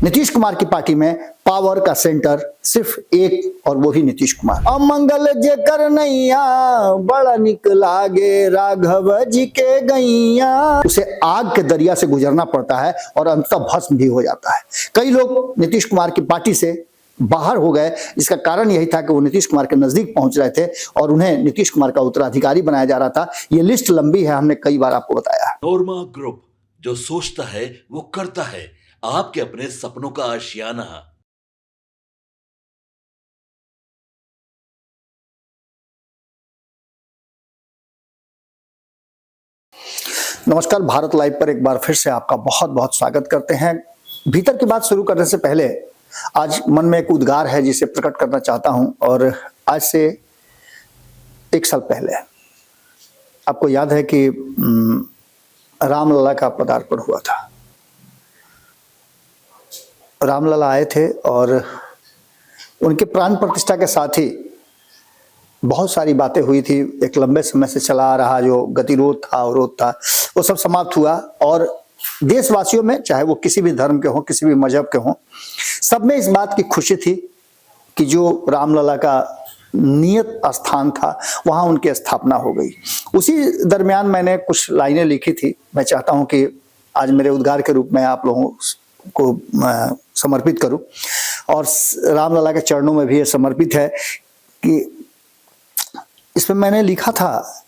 नीतीश कुमार की पार्टी में पावर का सेंटर सिर्फ एक और वो ही नीतीश कुमार। अमंगल जे कर नैया बड़ा निक लागे राघव जी के गैया, उसे आग के दरिया से गुजरना पड़ता है और अंततः भस्म भी हो जाता है। कई लोग नीतीश कुमार की पार्टी से बाहर हो गए, जिसका कारण यही था कि वो नीतीश कुमार के नजदीक पहुंच रहे थे और उन्हें नीतीश कुमार का उत्तराधिकारी बनाया जा रहा था। ये लिस्ट लंबी है, हमने कई बार आपको बताया। नोरमा ग्रुप, जो सोचता है वो करता है, आपके अपने सपनों का आशियाना। नमस्कार, भारत लाइव पर एक बार फिर से आपका बहुत बहुत स्वागत करते हैं। भीतर की बात शुरू करने से पहले आज मन में एक उद्गार है जिसे प्रकट करना चाहता हूं। और आज से 1 साल पहले आपको याद है कि रामलला का पदार्पण हुआ था। रामलला आए थे और उनके प्राण प्रतिष्ठा के साथ ही बहुत सारी बातें हुई थी। एक लंबे समय से चला आ रहा जो गतिरोध था, अवरोध था, वो सब समाप्त हुआ और देशवासियों में, चाहे वो किसी भी धर्म के हों, किसी भी मजहब के हों, सब में इस बात की खुशी थी कि जो रामलला का नियत स्थान था वहां उनकी स्थापना हो गई। उसी दरमियान मैंने कुछ लाइनें लिखी थी। मैं चाहता हूं कि आज मेरे उद्गार के रूप में आप लोगों को समर्पित करूं और रामलला के चरणों में भी ये समर्पित है कि इसमें मैंने लिखा था,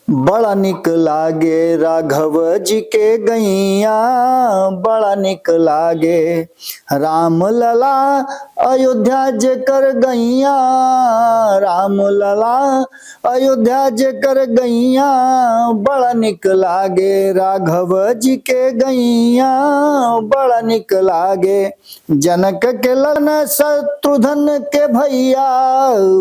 बड़ा निक लागे राघव जी के गैया, बड़ा निक लागे रामलला अयोध्या जे कर गैया, रामलला अयोध्या जे कर गैया, बड़ा निक लागे राघव जी के गैया, बड़ा निक लागे जनक के लन शत्रुघ्न के भैया,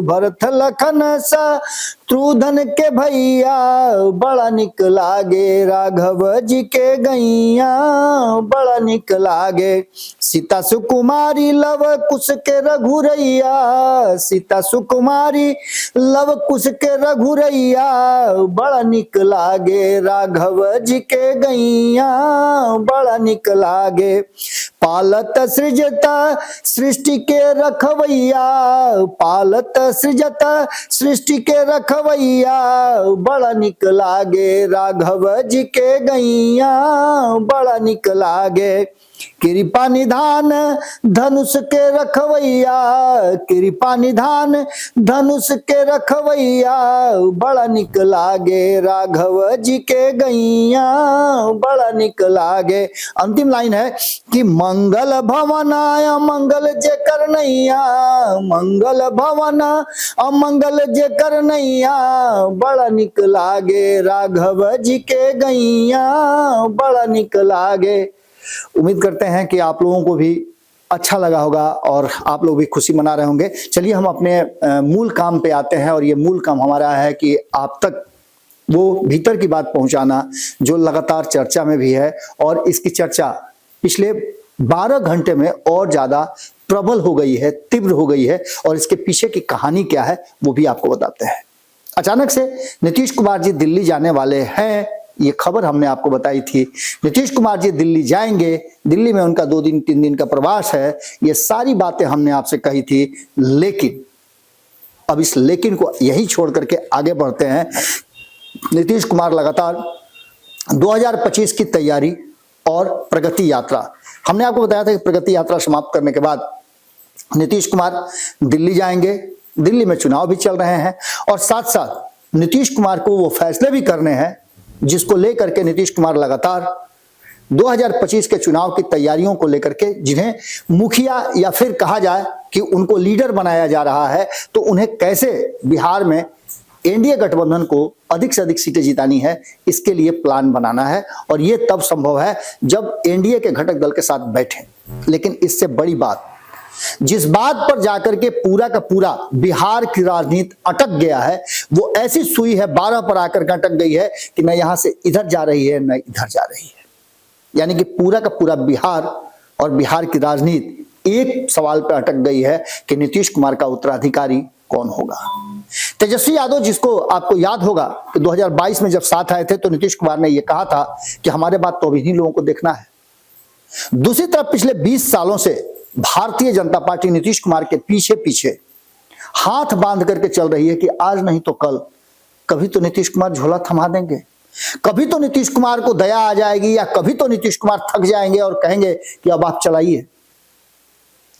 भरत लखन शत्रुघ्न के भैया, बड़ा निक लागे राघव जी के गैया, बड़ा निक लागे सीता सुकुमारी लव कुश के रघुरैया, सीता सुकुमारी लव कुश के रघुरैया, बड़ा निक लागे राघव जी के गैया, बड़ा निक लागे पालत सृजता सृष्टि के रखवैया, पालत सृजता सृष्टि के रखवैया, बड़ा निक लागे राघव जी के गैया, बड़ा निक लागे कृपा निधान धनुष के रखवैया, कृपा निधान धनुष के रखवैया, बड़ा निक लागे राघव जी के गैया, बड़ा निक लागे। अंतिम लाइन है कि मंगल भवन अमंगल जे कर नैया, मंगल भवन अमंगल जे कर नैया, बड़ा निक लागे राघव जी के गैया, बड़ा निक लागे। उम्मीद करते हैं कि आप लोगों को भी अच्छा लगा होगा और आप लोग भी खुशी मना रहे होंगे। चलिए हम अपने मूल काम पे आते हैं और ये मूल काम हमारा है कि आप तक वो भीतर की बात पहुंचाना जो लगातार चर्चा में भी है और इसकी चर्चा पिछले 12 घंटे में और ज्यादा प्रबल हो गई है, तीव्र हो गई है और इसके पीछे की कहानी क्या है वो भी आपको बताते हैं। अचानक से नीतीश कुमार जी दिल्ली जाने वाले हैं, ये खबर हमने आपको बताई थी। नीतीश कुमार जी दिल्ली जाएंगे, दिल्ली में उनका 2 दिन 3 दिन का प्रवास है, ये सारी बातें हमने आपसे कही थी। लेकिन अब इस लेकिन को यही छोड़ करके आगे बढ़ते हैं। नीतीश कुमार लगातार 2025 की तैयारी और प्रगति यात्रा, हमने आपको बताया था कि प्रगति यात्रा समाप्त करने के बाद नीतीश कुमार दिल्ली जाएंगे। दिल्ली में चुनाव भी चल रहे हैं और साथ साथ नीतीश कुमार को वो फैसले भी करने हैं जिसको लेकर के नीतीश कुमार लगातार 2025 के चुनाव की तैयारियों को लेकर के, जिन्हें मुखिया या फिर कहा जाए कि उनको लीडर बनाया जा रहा है, तो उन्हें कैसे बिहार में एनडीए गठबंधन को अधिक से अधिक सीटें जितानी है, इसके लिए प्लान बनाना है। और ये तब संभव है जब एनडीए के घटक दल के साथ बैठे। लेकिन इससे बड़ी बात, जिस बात पर जाकर के पूरा का पूरा बिहार की राजनीति अटक गया है, वो ऐसी सुई है 12 पर आकर के अटक गई है कि न यहां से इधर जा रही है न इधर जा रही है। यानी कि पूरा का पूरा बिहार और बिहार की राजनीति एक सवाल पर अटक गई है कि नीतीश कुमार का उत्तराधिकारी कौन होगा। तेजस्वी यादव, जिसको आपको याद होगा कि 2022 में जब साथ आए थे तो नीतीश कुमार ने यह कहा था कि हमारे बाद तो अभी इन्हीं लोगों को देखना है, दूसरी तरफ पिछले 20 सालों से भारतीय जनता पार्टी नीतीश कुमार के पीछे पीछे हाथ बांध करके चल रही है कि आज नहीं तो कल कभी तो नीतीश कुमार झोला थमा देंगे, कभी तो नीतीश कुमार को दया आ जाएगी, या कभी तो नीतीश कुमार थक जाएंगे और कहेंगे कि अब आप चलाइए।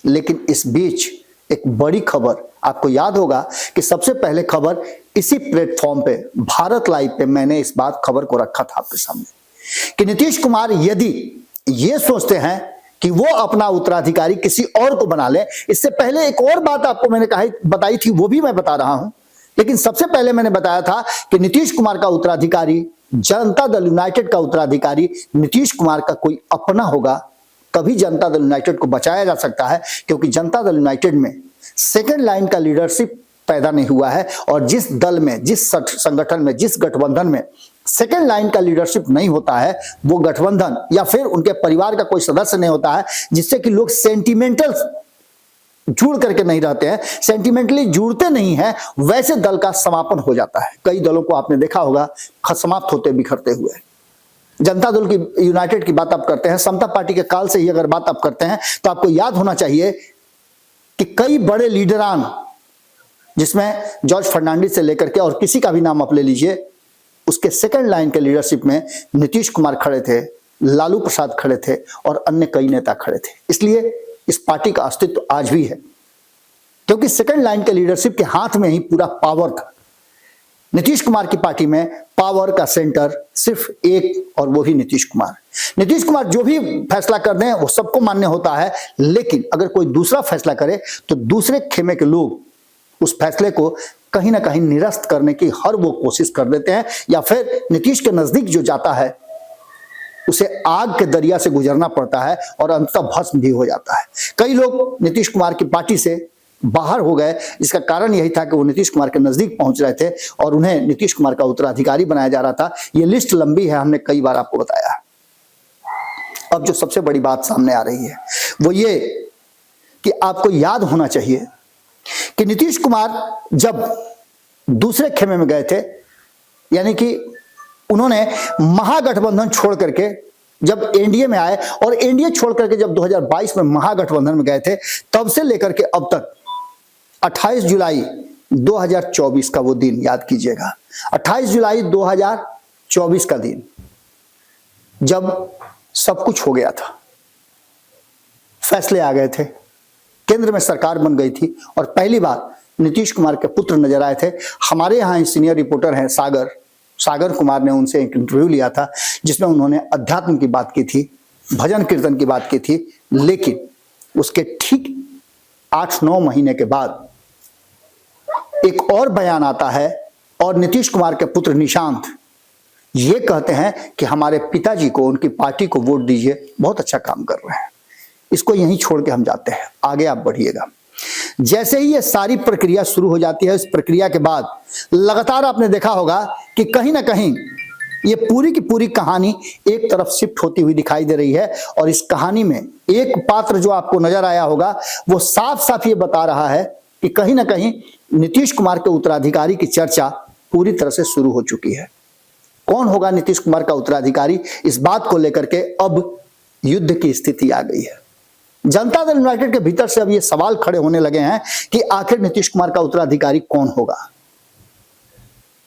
लेकिन इस बीच एक बड़ी खबर, आपको याद होगा कि सबसे पहले खबर इसी प्लेटफॉर्म पे भारत लाइव पे मैंने इस बात खबर को रखा था आपके सामने कि नीतीश कुमार यदि ये सोचते हैं कि वो अपना उत्तराधिकारी किसी और को बना ले, इससे पहले एक और बात आपको मैंने बताई थी, वो भी मैं बता रहा हूं। लेकिन सबसे पहले मैंने बताया था कि नीतीश कुमार का उत्तराधिकारी, जनता दल यूनाइटेड का उत्तराधिकारी नीतीश कुमार का कोई अपना होगा, तभी जनता दल यूनाइटेड को बचाया जा सकता है। क्योंकि जनता दल यूनाइटेड में सेकंड लाइन का लीडरशिप पैदा नहीं हुआ है, और जिस दल में, जिस संगठन में, जिस गठबंधन में सेकंड लाइन का लीडरशिप नहीं होता है, वो गठबंधन या फिर उनके परिवार का कोई सदस्य नहीं होता है, जिससे कि लोग सेंटिमेंटल जुड़ करके नहीं रहते हैं, सेंटिमेंटली जुड़ते नहीं हैं, वैसे दल का समापन हो जाता है। कई दलों को आपने देखा होगा समाप्त होते बिखरते हुए। जनता दल की यूनाइटेड की बात आप करते हैं, समता पार्टी के काल से ही अगर बात आप करते हैं तो आपको याद होना चाहिए कि कई बड़े लीडरान, जिसमें जॉर्ज फर्नांडिस से लेकर के और किसी का भी नाम आप ले लीजिए, उसके सेकंड लाइन के लीडरशिप में नीतीश कुमार खड़े थे, लालू प्रसाद खड़े थे और अन्य कई नेता खड़े थे। इसलिए इस पार्टी का अस्तित्व आज भी है, क्योंकि सेकंड लाइन के लीडरशिप के हाथ में ही पूरा पावर था। नीतीश कुमार की पार्टी में पावर का सेंटर सिर्फ एक, और वो ही नीतीश कुमार। नीतीश कुमार जो भी फैसला कर दें वो सबको मान्य होता है, लेकिन अगर कोई दूसरा फैसला करे तो दूसरे खेमे के लोग उस फैसले को कहीं ना कहीं निरस्त करने की हर वो कोशिश कर देते हैं, या फिर नीतीश के नजदीक जो जाता है उसे आग के दरिया से गुजरना पड़ता है और अंततः भस्म भी हो जाता है। कई लोग नीतीश कुमार की पार्टी से बाहर हो गए, जिसका कारण यही था कि वो नीतीश कुमार के नजदीक पहुंच रहे थे और उन्हें नीतीश कुमार का उत्तराधिकारी बनाया जा रहा था। ये लिस्ट लंबी है, हमने कई बार आपको बताया। अब जो सबसे बड़ी बात सामने आ रही है वो ये कि आपको याद होना चाहिए कि नीतीश कुमार जब दूसरे खेमे में गए थे, यानी कि उन्होंने महागठबंधन छोड़ करके जब एनडीए में आए, और एनडीए छोड़ करके जब 2022 में महागठबंधन में गए थे, तब से लेकर के अब तक 28 जुलाई 2024 का वो दिन याद कीजिएगा, 28 जुलाई 2024 का दिन जब सब कुछ हो गया था, फैसले आ गए थे, केंद्र में सरकार बन गई थी और पहली बार नीतीश कुमार के पुत्र नजर आए थे। हमारे यहाँ सीनियर रिपोर्टर हैं सागर कुमार ने उनसे एक इंटरव्यू लिया था जिसमें उन्होंने अध्यात्म की बात की थी, भजन कीर्तन की बात की थी, लेकिन उसके ठीक 8-9 महीने के बाद एक और बयान आता है और नीतीश कुमार के पुत्र निशांत ये कहते हैं कि हमारे पिताजी को, उनकी पार्टी को वोट दीजिए, बहुत अच्छा काम कर रहे हैं, इसको यहीं छोड़ के हम जाते हैं, आगे आप बढ़िएगा। जैसे ही ये सारी प्रक्रिया शुरू हो जाती है, इस प्रक्रिया के बाद लगातार आपने देखा होगा कि कहीं ना कहीं ये पूरी की पूरी कहानी एक तरफ शिफ्ट होती हुई दिखाई दे रही है। और इस कहानी में एक पात्र जो आपको नजर आया होगा वो साफ साफ ये बता रहा है कि कहीं ना कहीं नीतीश कुमार के उत्तराधिकारी की चर्चा पूरी तरह से शुरू हो चुकी है। कौन होगा नीतीश कुमार का उत्तराधिकारी, इस बात को लेकर के अब युद्ध की स्थिति आ गई है। जनता दल यूनाइटेड के भीतर से अब ये सवाल खड़े होने लगे हैं कि आखिर नीतीश कुमार का उत्तराधिकारी कौन होगा,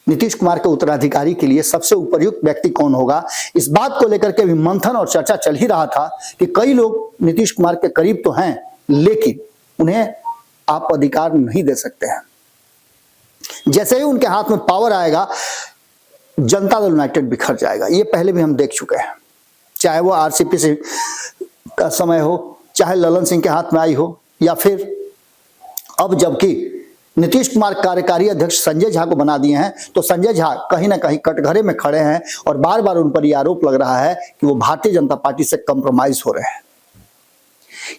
नीतीश कुमार के उत्तराधिकारी के लिए सबसे उपयुक्त व्यक्ति कौन होगा। इस बात को लेकर के भी मंथन और चर्चा चल ही रहा था कि कई लोग नीतीश कुमार के करीब तो हैं, लेकिन उन्हें आप अधिकार नहीं दे सकते हैं। जैसे ही उनके हाथ में पावर आएगा, जनता दल यूनाइटेड बिखर जाएगा। ये पहले भी हम देख चुके हैं, चाहे वो आरसीपी से का समय हो, चाहे ललन सिंह के हाथ में आई हो, या फिर अब जबकि नीतीश कुमार कार्यकारी अध्यक्ष संजय झा को बना दिए हैं, तो संजय झा कहीं ना कहीं कटघरे में खड़े हैं और बार बार उन पर यह आरोप लग रहा है कि वो भारतीय जनता पार्टी से कंप्रोमाइज हो रहे हैं।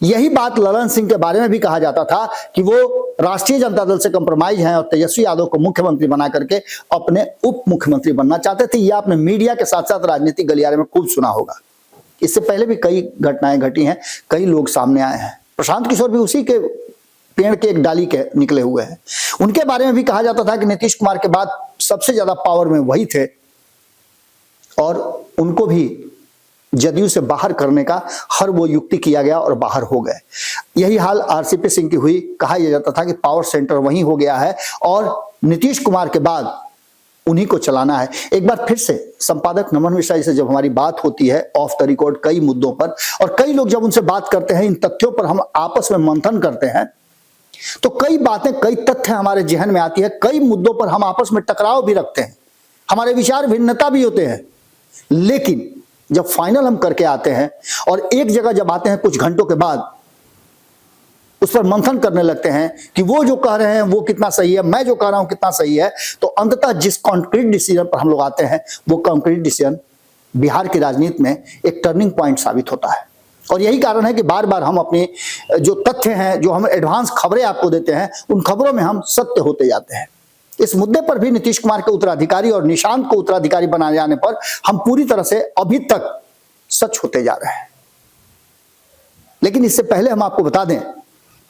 यही बात ललन सिंह के बारे में भी कहा जाता था कि वो राष्ट्रीय जनता दल से कंप्रोमाइज हैं और तेजस्वी यादव को मुख्यमंत्री बना करके अपने उप मुख्यमंत्री बनना चाहते थे। यह आपने मीडिया के साथ साथ राजनीतिक गलियारे में खूब सुना होगा। इससे पहले भी कई घटनाएं घटी हैं, कई लोग सामने आए हैं। प्रशांत किशोर भी उसी के पेड़ के एक डाली के निकले हुए हैं। उनके बारे में भी कहा जाता था कि नीतीश कुमार के बाद सबसे ज्यादा पावर में वही थे और उनको भी जदयू से बाहर करने का हर वो युक्ति किया गया और बाहर हो गए। यही हाल आरसीपी सिंह की हुई। कहा यह जाता था कि पावर सेंटर वहीं हो गया है और नीतीश कुमार के बाद उन्हीं को चलाना है। एक बार फिर से संपादक नमन मिश्रा जी से जब हमारी बात होती है ऑफ द रिकॉर्ड कई मुद्दों पर, और कई लोग जब उनसे बात करते हैं, इन तथ्यों पर हम आपस में मंथन करते हैं, तो कई बातें, कई तथ्य हमारे जहन में आती है। कई मुद्दों पर हम आपस में टकराव भी रखते हैं, हमारे विचार भिन्नता भी होते हैं, लेकिन जब फाइनल हम करके आते हैं और एक जगह जब आते हैं कुछ घंटों के बाद, उस पर मंथन करने लगते हैं कि वो जो कह रहे हैं वो कितना सही है, मैं जो कह रहा हूं कितना सही है, तो अंततः जिस कॉन्क्रीट डिसीजन पर हम लोग आते हैं वो कॉन्क्रीट डिसीजन बिहार की राजनीति में एक टर्निंग पॉइंट साबित होता है। और यही कारण है कि बार बार हम अपने जो तथ्य हैं, जो हम एडवांस खबरें आपको देते हैं, उन खबरों में हम सत्य होते जाते हैं। इस मुद्दे पर भी नीतीश कुमार के उत्तराधिकारी और निशांत को उत्तराधिकारी बनाए जाने पर हम पूरी तरह से अभी तक सच होते जा रहे हैं। लेकिन इससे पहले हम आपको बता दें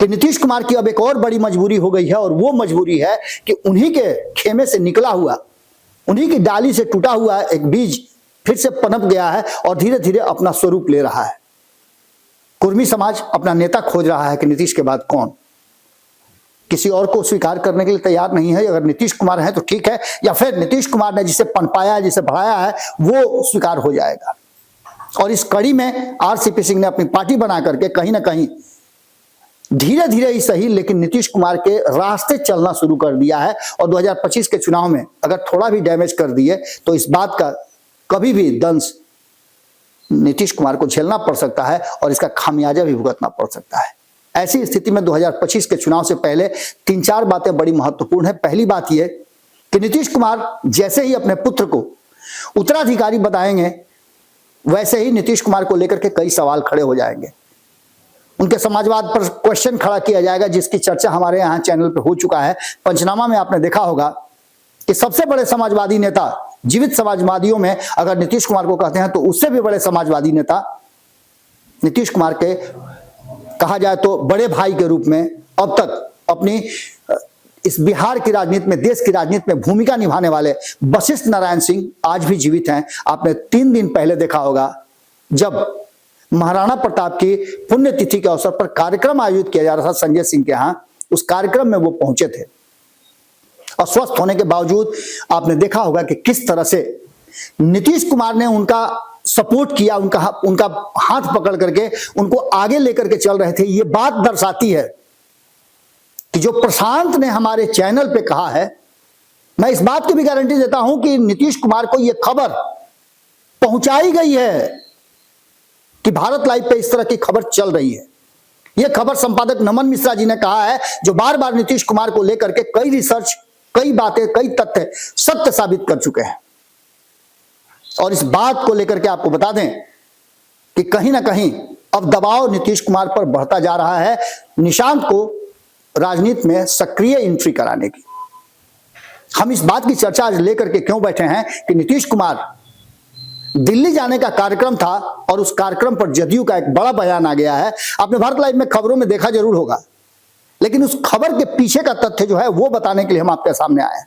कि नीतीश कुमार की अब एक और बड़ी मजबूरी हो गई है, और वो मजबूरी है कि उन्हीं के खेमे से निकला हुआ, उन्हीं की डाली से टूटा हुआ एक बीज फिर से पनप गया है और धीरे धीरे अपना स्वरूप ले रहा है। कुर्मी समाज अपना नेता खोज रहा है कि नीतीश के बाद कौन। किसी और को स्वीकार करने के लिए तैयार नहीं है। अगर नीतीश कुमार है तो ठीक है, या फिर नीतीश कुमार ने जिसे पनपाया, जिसे बढ़ाया है, वो स्वीकार हो जाएगा। और इस कड़ी में आरसीपी सिंह ने अपनी पार्टी बना करके कहीं ना कहीं धीरे धीरे ही सही, लेकिन नीतीश कुमार के रास्ते चलना शुरू कर दिया है। और 2025 के चुनाव में अगर थोड़ा भी डैमेज कर दिए तो इस बात का कभी भी दंश नीतीश कुमार को झेलना पड़ सकता है और इसका खामियाजा भी भुगतना पड़ सकता है। ऐसी स्थिति में 2025 के चुनाव से पहले 3-4 बातें बड़ी महत्वपूर्ण है। पहली बात यह कि नीतीश कुमार जैसे ही अपने पुत्र को उत्तराधिकारी बताएंगे, वैसे ही नीतीश कुमार को लेकर के कई सवाल खड़े हो जाएंगे। उनके समाजवाद पर क्वेश्चन खड़ा किया जाएगा, जिसकी चर्चा हमारे यहाँ चैनल पे हो चुका है। पंचनामा में आपने देखा होगा कि सबसे बड़े समाजवादी नेता, जीवित समाजवादियों में अगर नीतीश कुमार को कहते हैं तो उससे भी बड़े समाजवादी नेता नीतीश कुमार के, कहा जाए तो बड़े भाई के रूप में अब तक अपनी इस बिहार की राजनीति में, देश की राजनीति में भूमिका निभाने वाले वशिष्ठ नारायण सिंह आज भी जीवित हैं। आपने 3 दिन पहले देखा होगा जब महाराणा प्रताप की पुण्यतिथि के अवसर पर कार्यक्रम आयोजित किया जा रहा था संजय सिंह के यहाँ, उस कार्यक्रम में वो पहुंचे थे। और स्वस्थ होने के बावजूद आपने देखा होगा कि किस तरह से नीतीश कुमार ने उनका सपोर्ट किया, उनका हाथ पकड़ करके उनको आगे लेकर के चल रहे थे। ये बात दर्शाती है कि जो प्रशांत ने हमारे चैनल पे कहा है, मैं इस बात की भी गारंटी देता हूं कि नीतीश कुमार को यह खबर पहुंचाई गई है कि भारत लाइव पे इस तरह की खबर चल रही है। यह खबर संपादक नमन मिश्रा जी ने कहा है, जो बार बार नीतीश कुमार को लेकर के कई रिसर्च, कई बातें, कई तथ्य सत्य साबित कर चुके हैं। और इस बात को लेकर के आपको बता दें कि कहीं ना कहीं अब दबाव नीतीश कुमार पर बढ़ता जा रहा है, निशांत को राजनीति में सक्रिय एंट्री कराने की। हम इस बात की चर्चा आज लेकर के क्यों बैठे हैं कि नीतीश कुमार दिल्ली जाने का कार्यक्रम था और उस कार्यक्रम पर जदयू का एक बड़ा बयान आ गया है। आपने भारत लाइव में खबरों में देखा जरूर होगा, लेकिन उस खबर के पीछे का तथ्य जो है वो बताने के लिए हम आपके सामने आए हैं।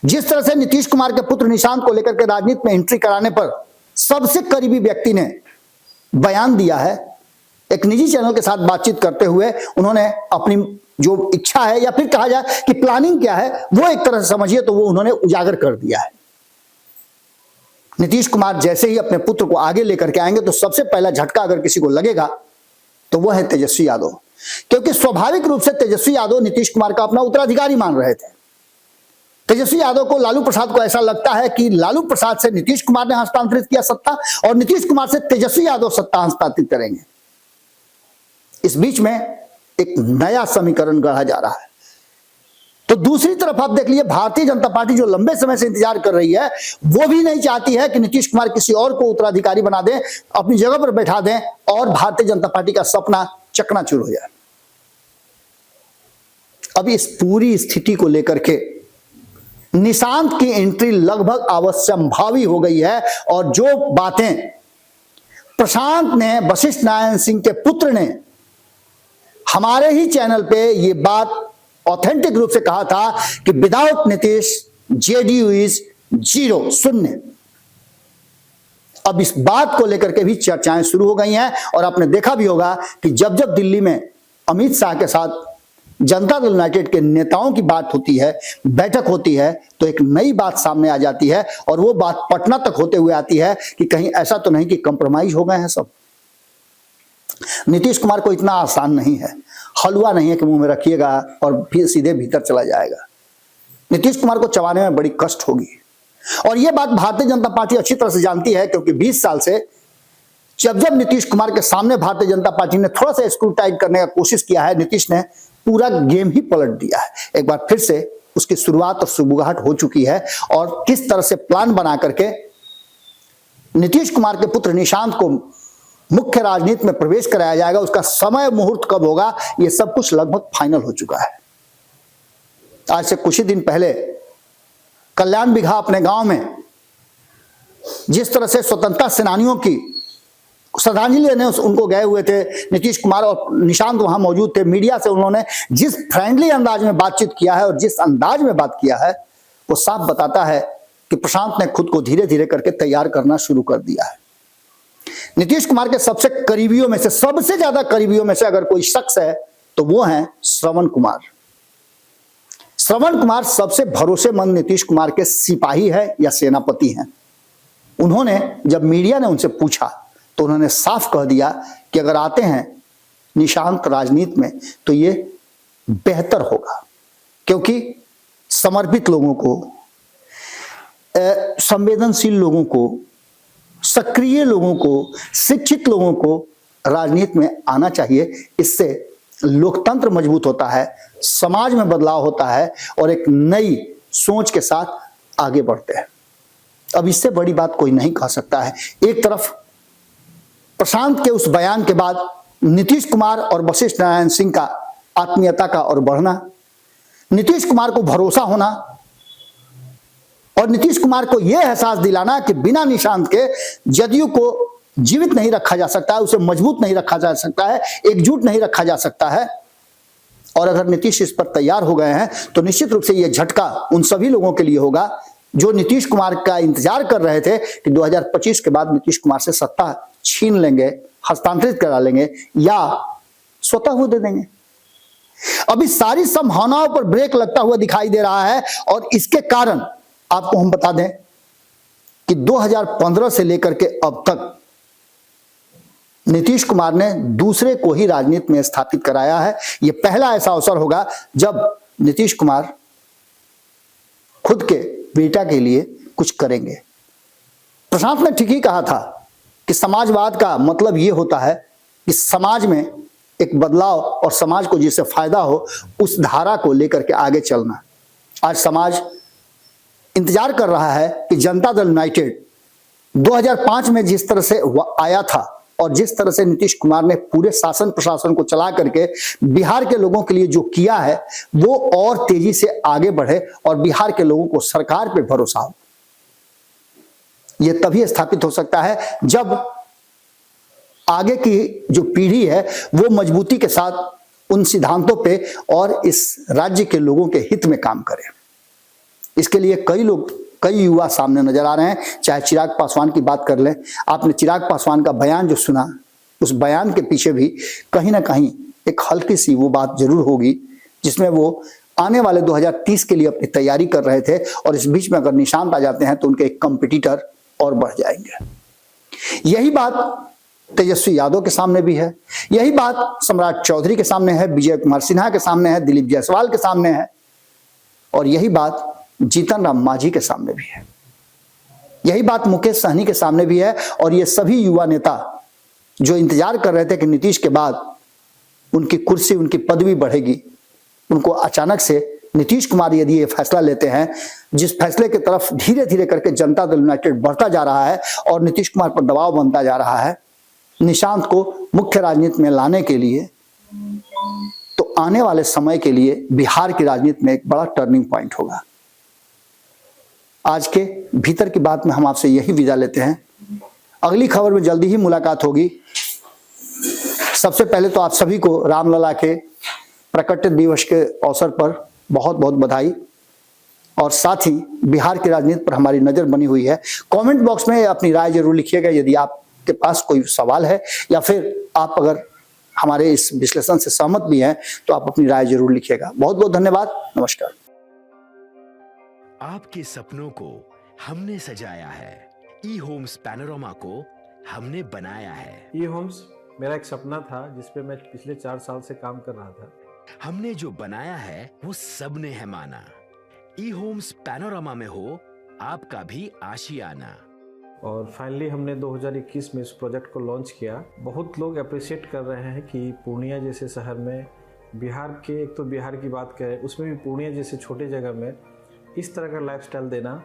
जिस तरह से नीतीश कुमार के पुत्र निशांत को लेकर के राजनीति में एंट्री कराने पर सबसे करीबी व्यक्ति ने बयान दिया है, एक निजी चैनल के साथ बातचीत करते हुए उन्होंने अपनी जो इच्छा है, या फिर कहा जाए कि प्लानिंग क्या है, वो एक तरह से समझिए तो वो उन्होंने उजागर कर दिया है। नीतीश कुमार जैसे ही अपने पुत्र को आगे लेकर के आएंगे तो सबसे पहला झटका अगर किसी को लगेगा तो वह है तेजस्वी यादव, क्योंकि स्वाभाविक रूप से तेजस्वी यादव नीतीश कुमार का अपना उत्तराधिकारी मान रहे थे। तेजस्वी यादव को, लालू प्रसाद को ऐसा लगता है कि लालू प्रसाद से नीतीश कुमार ने हस्तांतरित किया सत्ता और नीतीश कुमार से तेजस्वी यादव सत्ता हस्तांतरित करेंगे। इस बीच में एक नया समीकरण गढ़ा जा रहा है। तो दूसरी तरफ आप देख लीजिए, भारतीय जनता पार्टी जो लंबे समय से इंतजार कर रही है, वो भी नहीं चाहती है कि नीतीश कुमार किसी और को उत्तराधिकारी बना दें, अपनी जगह पर बैठा दें और भारतीय जनता पार्टी का सपना चकनाचूर हो जाए। अब इस पूरी स्थिति को लेकर के निशांत की एंट्री लगभग अवश्यंभावी हो गई है। और जो बातें प्रशांत ने, वशिष्ठ नारायण सिंह के पुत्र ने हमारे ही चैनल पे ये बात ऑथेंटिक रूप से कहा था कि विदाउट नीतीश जेडीयू इज 0, शून्य। अब इस बात को लेकर के भी चर्चाएं शुरू हो गई हैं और आपने देखा भी होगा कि जब जब दिल्ली में अमित शाह के साथ जनता दल यूनाइटेड के नेताओं की बात होती है, बैठक होती है, तो एक नई बात सामने आ जाती है और वो बात पटना तक होते हुए आती है कि कहीं ऐसा तो नहीं कि कंप्रोमाइज हो गए हैं सब। नीतीश कुमार को इतना आसान नहीं है, हलवा नहीं है कि मुंह में रखिएगा और फिर सीधे भीतर चला जाएगा। नीतीश कुमार को चबाने में बड़ी कष्ट होगी और यह बात भारतीय जनता पार्टी अच्छी तरह से जानती है, क्योंकि 20 साल से जब जब नीतीश कुमार के सामने भारतीय जनता पार्टी ने थोड़ा सा स्क्रूटाइज करने का कोशिश किया है, नीतीश ने पूरा गेम ही पलट दिया है। एक बार फिर से उसकी शुरुआत और सुबुगाहट हो चुकी है और किस तरह से प्लान बना करके नीतीश कुमार के पुत्र निशांत को मुख्य राजनीति में प्रवेश कराया जाएगा, उसका समय मुहूर्त कब होगा, यह सब कुछ लगभग फाइनल हो चुका है। आज से कुछ ही दिन पहले कल्याण बिघा अपने गांव में जिस तरह से स्वतंत्रता सेनानियों की श्रद्धांजलि लेने उनको गए हुए थे, नीतीश कुमार और निशांत वहां मौजूद थे, मीडिया से उन्होंने जिस फ्रेंडली अंदाज में बातचीत किया है और जिस अंदाज में बात किया है, वो साफ बताता है कि प्रशांत ने खुद को धीरे धीरे करके तैयार करना शुरू कर दिया है। नीतीश कुमार के सबसे करीबियों में से, सबसे ज्यादा करीबियों में से अगर कोई शख्स है तो वो है श्रवण कुमार। श्रवण कुमार सबसे भरोसेमंद नीतीश कुमार के सिपाही है या सेनापति हैं। उन्होंने जब मीडिया ने उनसे पूछा तो उन्होंने साफ कह दिया कि अगर आते हैं निशांत राजनीति में तो ये बेहतर होगा, क्योंकि समर्पित लोगों को, संवेदनशील लोगों को, सक्रिय लोगों को, शिक्षित लोगों को राजनीति में आना चाहिए। इससे लोकतंत्र मजबूत होता है, समाज में बदलाव होता है और एक नई सोच के साथ आगे बढ़ते हैं। अब इससे बड़ी बात कोई नहीं कह सकता है। एक तरफ प्रशांत के उस बयान के बाद नीतीश कुमार और वशिष्ठ नारायण सिंह का आत्मीयता का और बढ़ना, नीतीश कुमार को भरोसा होना और नीतीश कुमार को यह एहसास दिलाना कि बिना निशांत के जदयू को जीवित नहीं रखा जा सकता है, उसे मजबूत नहीं रखा जा सकता है, एकजुट नहीं रखा जा सकता है। और अगर नीतीश इस पर तैयार हो गए हैं तो निश्चित रूप से यह झटका उन सभी लोगों के लिए होगा जो नीतीश कुमार का इंतजार कर रहे थे कि 2025 के बाद नीतीश कुमार से सत्ता छीन लेंगे, हस्तांतरित करा लेंगे या स्वतः वो दे देंगे। अभी सारी संभावनाओं पर ब्रेक लगता हुआ दिखाई दे रहा है और इसके कारण आपको हम बता दें कि 2015 से लेकर के अब तक नीतीश कुमार ने दूसरे को ही राजनीति में स्थापित कराया है। यह पहला ऐसा अवसर होगा जब नीतीश कुमार खुद के बेटा के लिए कुछ करेंगे। प्रशांत ने ठीक ही कहा था कि समाजवाद का मतलब यह होता है कि समाज में एक बदलाव और समाज को जिससे फायदा हो उस धारा को लेकर के आगे चलना। आज समाज इंतजार कर रहा है कि जनता दल यूनाइटेड 2005 में जिस तरह से आया था और जिस तरह से नीतीश कुमार ने पूरे शासन प्रशासन को चला करके बिहार के लोगों के लिए जो किया है वो और तेजी से आगे बढ़े और बिहार के लोगों को सरकार पे भरोसा हो। यह तभी स्थापित हो सकता है जब आगे की जो पीढ़ी है वो मजबूती के साथ उन सिद्धांतों पे और इस राज्य के लोगों के हित में काम करे। इसके लिए कई युवा सामने नजर आ रहे हैं। चाहे चिराग पासवान की बात कर लें, आपने चिराग पासवान का बयान जो सुना, उस बयान के पीछे भी कहीं ना कहीं एक हल्की सी वो बात जरूर होगी जिसमें वो आने वाले 2030 के लिए अपनी तैयारी कर रहे थे और इस बीच में अगर निशांत आ जाते हैं तो उनके एक कंपटीटर और बढ़ जाएंगे। यही बात तेजस्वी यादव के सामने भी है, यही बात सम्राट चौधरी के सामने है, विजय कुमार सिन्हा के सामने है, दिलीप जायसवाल के सामने है और यही बात जीतन राम मांझी के सामने भी है, यही बात मुकेश सहनी के सामने भी है। और ये सभी युवा नेता जो इंतजार कर रहे थे कि नीतीश के बाद उनकी कुर्सी, उनकी पदवी बढ़ेगी, उनको अचानक से नीतीश कुमार यदि ये फैसला लेते हैं, जिस फैसले की तरफ धीरे धीरे करके जनता दल यूनाइटेड बढ़ता जा रहा है और नीतीश कुमार पर दबाव बनता जा रहा है निशांत को मुख्य राजनीति में लाने के लिए, तो आने वाले समय के लिए बिहार की राजनीति में एक बड़ा टर्निंग पॉइंट होगा। आज के भीतर की बात में हम आपसे यही विदा लेते हैं। अगली खबर में जल्दी ही मुलाकात होगी। सबसे पहले तो आप सभी को रामलला के प्रकट दिवस के अवसर पर बहुत बहुत बधाई और साथ ही बिहार की राजनीति पर हमारी नजर बनी हुई है। कमेंट बॉक्स में अपनी राय जरूर लिखिएगा यदि आपके पास कोई सवाल है, या फिर आप अगर हमारे इस विश्लेषण से सहमत भी हैं तो आप अपनी राय जरूर लिखिएगा। बहुत बहुत धन्यवाद। नमस्कार। आपके सपनों को हमने सजाया है, ई होम्स पैनोरामा को हमने बनाया है। ई होम्स मेरा एक सपना था जिस पे मैं पिछले 4 साल से काम कर रहा था। हमने जो बनाया है वो सबने है माना। ई होम्स पैनोरामा में हो आपका भी आशियाना। और फाइनली हमने 2021 में इस प्रोजेक्ट को लॉन्च किया। बहुत लोग अप्रिशिएट कर रहे हैं कि पूर्णिया जैसे शहर में, बिहार के, एक तो बिहार की बात करें उसमें भी पूर्णिया जैसे छोटे जगह में इस तरह का लाइफस्टाइल देना,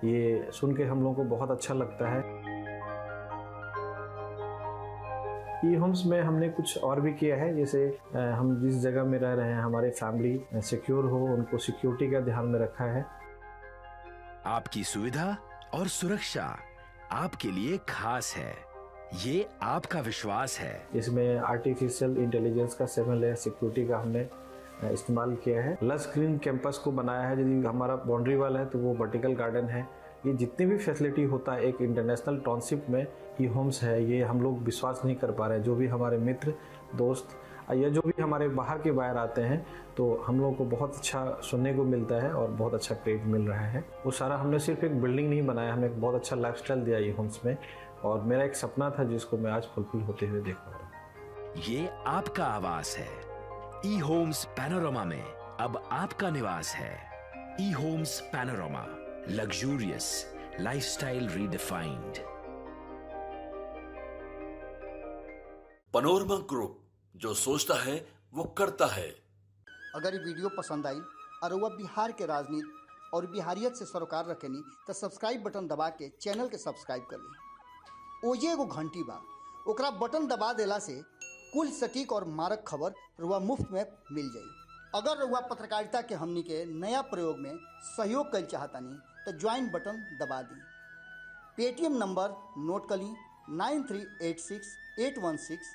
ये सुन के हम लोगों को बहुत अच्छा लगता है। ई होम्स में हमने कुछ और भी किया है, जैसे हम जिस जगह में रह रहे हैं हमारे फैमिली सिक्योर हो, उनको सिक्योरिटी का ध्यान में रखा है। आपकी सुविधा और सुरक्षा आपके लिए खास है, ये आपका विश्वास है। इसमें आर्टिफिशियल इंटेलिजेंस का 7 लेयर सिक्योरिटी का हमने इस्तेमाल किया है। लस ग्रीन कैंपस को बनाया है। यदि हमारा बाउंड्री वाल है तो वो वर्टिकल गार्डन है। ये जितनी भी फैसिलिटी होता है एक इंटरनेशनल टाउनशिप में ई होम्स है, ये हम लोग विश्वास नहीं कर पा रहे हैं। जो भी हमारे मित्र दोस्त या जो भी हमारे बाहर के बाहर आते हैं तो हम लोगों को बहुत अच्छा सुनने को मिलता है और बहुत अच्छा क्रेडिट मिल रहा है। वो सारा हमने सिर्फ एक बिल्डिंग नहीं बनाया, हमें एक बहुत अच्छा लाइफस्टाइल दिया ई होम्स में, और मेरा एक सपना था जिसको मैं आज फुलफिल होते हुए देख पा रहा हूँ। ये आपका आवास है। ई होम्स पैनोरामा में अब आपका निवास है। E Homes Panorama, luxurious lifestyle redefined. Panorama Group, जो सोचता है वो करता है। अगर ये वीडियो पसंद आई और वह बिहार के राजनीति और बिहारियत से सरोकार रखेनी तो सब्सक्राइब बटन दबा के चैनल के सब्सक्राइब कर ली। ओजे एगो घंटी बा, ओकरा बटन दबा देला से कुल सटीक और मारक खबर रुआ मुफ्त में मिल जाई। अगर रुआ पत्रकारिता के हमनी के नया प्रयोग में सहयोग कर चाहतानी तो ज्वाइन बटन दबा दी। पेटीएम नंबर नोट कर ली 9386 816